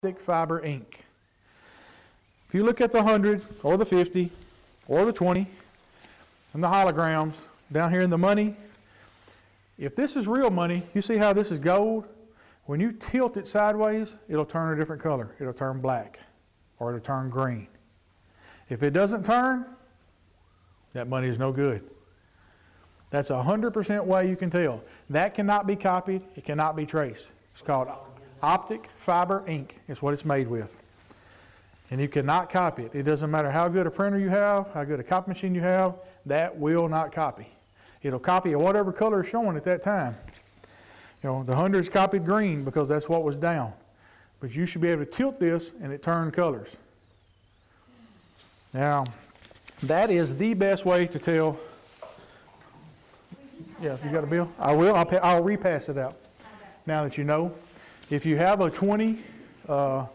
optic fiber ink. If you look at the 100 or the 50 or the 20 and the holograms down here in the money, if this is real money, you see how this is gold? When you tilt it sideways, it'll turn a different color. It'll turn black or it'll turn green. If it doesn't turn, that money is no good. That's 100% way you can tell. That cannot be copied. It cannot be traced. It's called optic fiber ink. It's what it's made with. And you cannot copy it. It doesn't matter how good a printer you have, how good a copy machine you have, that will not copy. It'll copy whatever color is showing at that time. You know, the 100's copied green because that's what was down. But you should be able to tilt this and it turned colors. Now, that is the best way to tell. Yeah, if you got a bill, I will. I'll repass it out. Now that you know, if you have a 20, a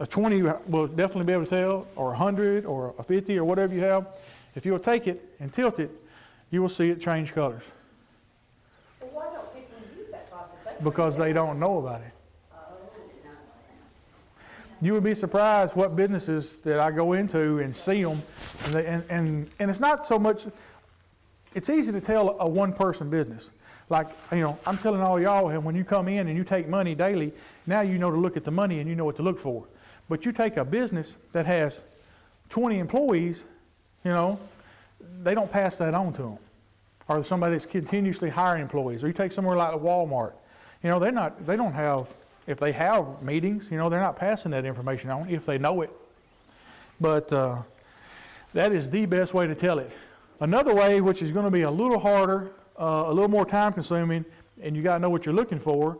20 will definitely be able to tell, or 100, or a 50, or whatever you have. If you'll take it and tilt it, you will see it change colors. Well, why don't people use that process? Because they don't know about it. You would be surprised what businesses that I go into and see them, and it's not so much. It's easy to tell a one-person business. Like, you know, I'm telling all y'all, and when you come in and you take money daily, now you know to look at the money and you know what to look for. But you take a business that has 20 employees, you know, they don't pass that on to them. Or somebody that's continuously hiring employees. Or you take somewhere like Walmart, you know, they don't have, if they have meetings, you know, they're not passing that information on if they know it. But that is the best way to tell it. Another way, which is going to be a little harder, a little more time consuming, and you got to know what you're looking for.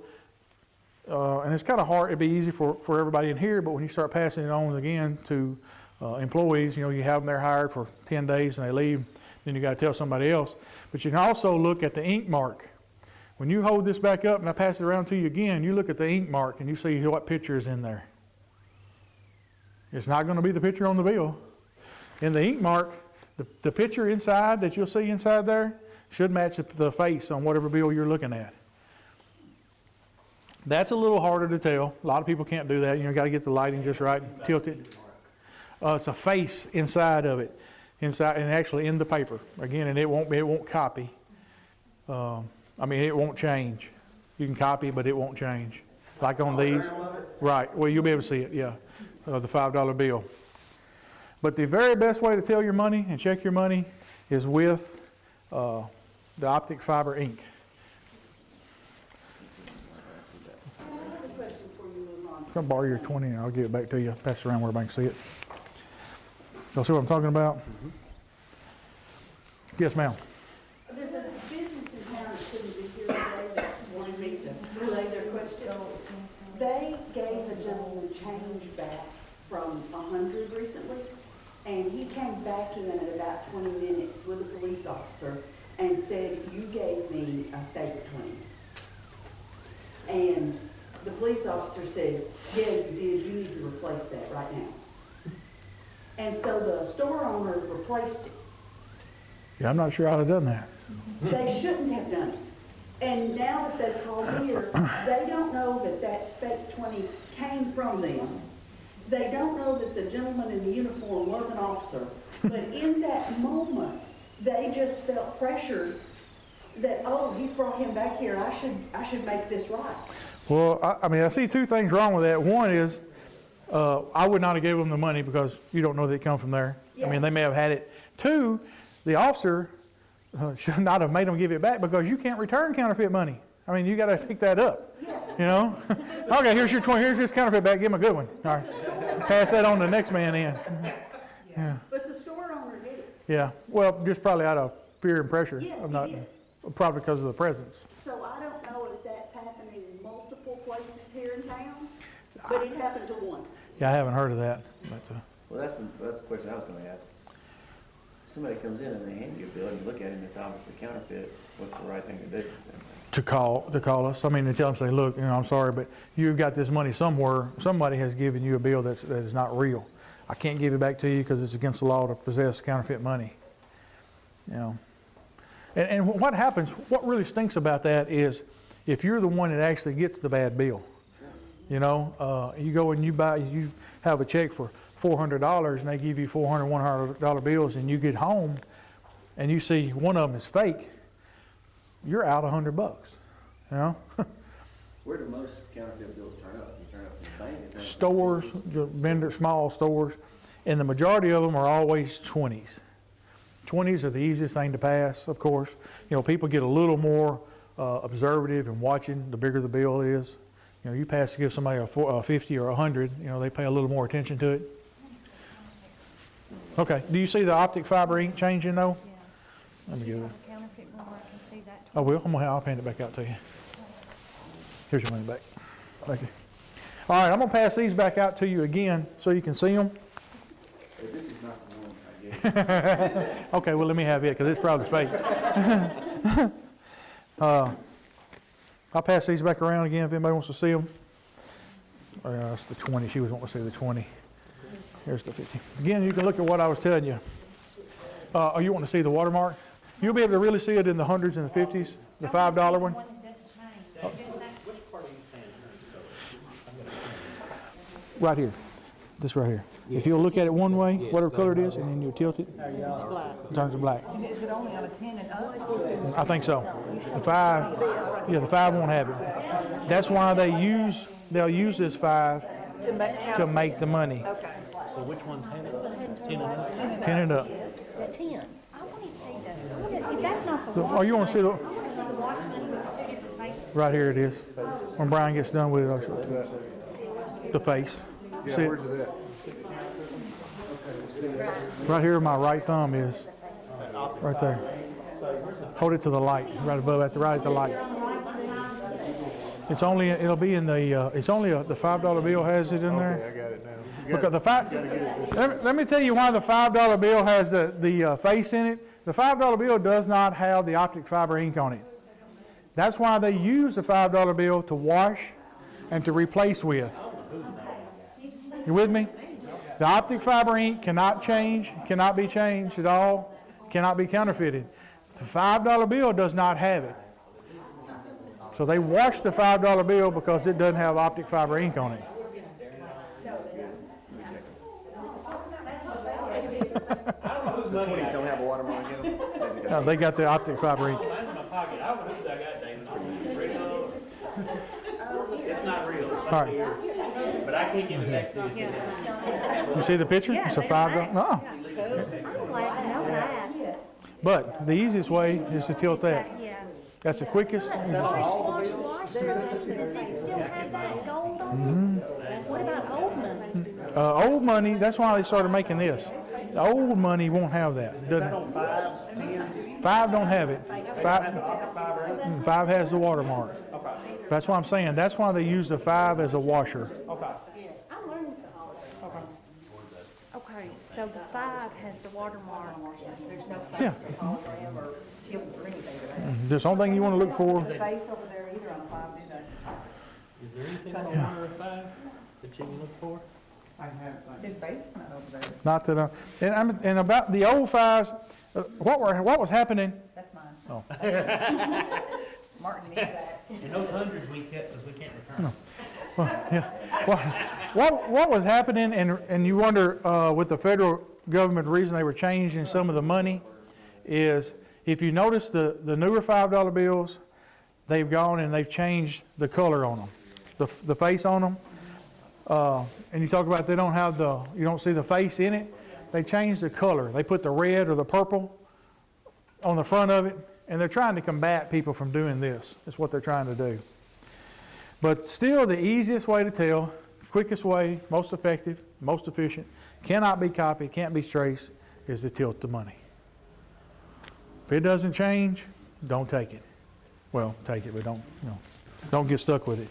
And it's kind of hard. It'd be easy for everybody in here, but when you start passing it on again to employees, you know, you have them there hired for 10 days and they leave, then you got to tell somebody else. But you can also look at the ink mark. When you hold this back up and I pass it around to you again, you look at the ink mark and you see what picture is in there. It's not going to be the picture on the bill. In the ink mark, the picture inside that you'll see inside there should match the face on whatever bill you're looking at. That's a little harder to tell. A lot of people can't do that. You know, got to get the lighting just right, tilt it. It's a face inside of it, inside and actually in the paper. Again, and it won't copy. I mean, it won't change. You can copy, but it won't change. Like on these, right? Well, you'll be able to see it. Yeah, the $5 bill. But the very best way to tell your money and check your money is with the optic fiber ink. I have a question for you, Ron. I'll borrow your 20 and I'll give it back to you. Pass it around where everybody can see it. Y'all see what I'm talking about? Mm-hmm. Yes, ma'am. There's a business in town that couldn't be here today that wanted me to relay their question. They gave a gentleman change back from 100 recently, and he came back in at about 20 minutes with a police officer and said, "You gave me a fake 20. And the police officer said, "Yeah, you did. You need to replace that right now." And so the store owner replaced it. Yeah, I'm not sure I'd have done that. They shouldn't have done it. And now that they've called here, they don't know that that fake 20 came from them. They don't know that the gentleman in the uniform was an officer. But in that moment, they just felt pressured that, oh, he's brought him back here. I should make this right. Well, I mean, I see two things wrong with that. One is, I would not have given them the money because you don't know that it come from there. Yeah. I mean, they may have had it. Two, the officer should not have made them give it back because you can't return counterfeit money. I mean, you got to pick that up. Yeah. You know? Okay, here's your 20. Here's this counterfeit back. Give him a good one. All right. Pass that on to the next man in. Yeah. But the store owner did it. Yeah. Well, just probably out of fear and pressure. Yeah, of not, probably because of the presence. So I don't know if that's happening in multiple places here in town, but it happened to one. Yeah, I haven't heard of that. But, well, that's the question I was going to ask. Somebody comes in and they hand you a bill and you look at it and it's obviously counterfeit. What's the right thing to do? To call us. I mean, to tell them, say, look, you know, I'm sorry, but you've got this money somewhere. Somebody has given you a bill that is not real. I can't give it back to you because it's against the law to possess counterfeit money. You know. And what happens, what really stinks about that is if you're the one that actually gets the bad bill. You know, you go and you have a check for $400 and they give you $100 bills, and you get home and you see one of them is fake, you're out $100, you know? Where do most counterfeit bills turn up? You turn up in the bank? You turn up- Stores, the vendor, small stores, and the majority of them are always 20s. 20s are the easiest thing to pass, of course. You know, people get a little more observative and watching the bigger the bill is. You know, you pass to give somebody a 50 or 100, you know, they pay a little more attention to it. Okay, do you see the optic fiber ink changing though? Let me get it. Counterfeit one where I can see that. I will. I'll hand it back out to you. Here's your money back. Thank you. All right, I'm gonna pass these back out to you again so you can see them. If this is not the one, I guess. Okay, well let me have it because it's probably fake. I'll pass these back around again if anybody wants to see them. That's the 20. She was wanting to see the 20. Here's the 50. Again, you can look at what I was telling you. Oh, you want to see the watermark? You'll be able to really see it in the hundreds and the 50s, the $5 one. Right here. This right here. If you'll look at it one way, whatever color it is, and then you'll tilt it, it turns to black. Is it only on a 10 and up? I think so. The 5, yeah, the 5 won't have it. That's why they'll use this 5 to make the money. Okay. So which ones have it? 10 and up? 10 and up. The 10. I want to see that. If that's not the Oh, you want to see the, wash money with two different faces. right here it is. When Brian gets done with it, I'll show it to you. The face. See it? Right here, my right thumb is. Right there. Hold it to the light, right above at the right at the light. It's only, it'll be in the, it's only the $5 bill has it in there. I got it now. Because let me tell you why the $5 bill has the face in it. The $5 bill does not have the optic fiber ink on it. That's why they use the $5 bill to wash and to replace with. You with me? The optic fiber ink cannot change, cannot be changed at all, cannot be counterfeited. The $5 bill does not have it. So they wash the $5 bill because it doesn't have optic fiber ink on it. The 20s don't have a watermark in them? No, they got the optic fiber ink. Mine's in my pocket. I don't know who I got, David. Real? It's not real. All right. But I can't give it back to you. You see the picture? It's a $5. No. I'm glad to know that. But the easiest way is to tilt that. Yeah. That's the quickest. Wash them. Does it still have that gold on it? What about old money? Old money, that's why they started making this. The old money won't have that. Doesn't, 5 don't have it. 5 has the watermark. That's why I'm saying, that's why they use the 5 as a washer. I learned something. Okay, so the 5 has the watermark. There's no Yeah. face or hologram or tilt or anything to that. There's only thing you want to look for. Face over there either on a 5, do they? Is there anything on under a 5 that you can look for? His face is not over there. Not that, and about the old 5s, what was happening? That's mine. Oh. Martin needs that. And those hundreds we kept because we can't return. What was happening, and you wonder with the federal government, the reason they were changing some of the money is, if you notice the newer $5 bills, they've gone and they've changed the color on them, the face on them. And you talk about they don't have you don't see the face in it. They changed the color. They put the red or the purple on the front of it, and they're trying to combat people from doing this. That's what they're trying to do. But still, the easiest way to tell, quickest way, most effective, most efficient, cannot be copied, can't be traced, is to tilt the money. If it doesn't change, don't take it. Well, take it, but don't get stuck with it.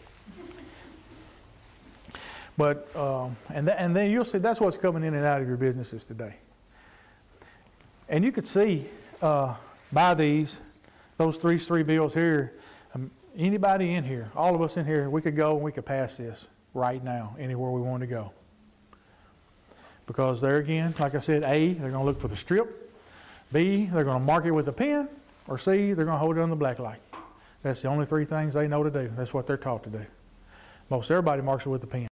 But and then you'll see that's what's coming in and out of your businesses today. And you could see by those three bills here, anybody in here, all of us in here, we could go and we could pass this right now anywhere we want to go. Because there again, like I said, A, they're going to look for the strip. B, they're going to mark it with a pen. Or C, they're going to hold it on the black light. That's the only 3 things they know to do. That's what they're taught to do. Most everybody marks it with a pen.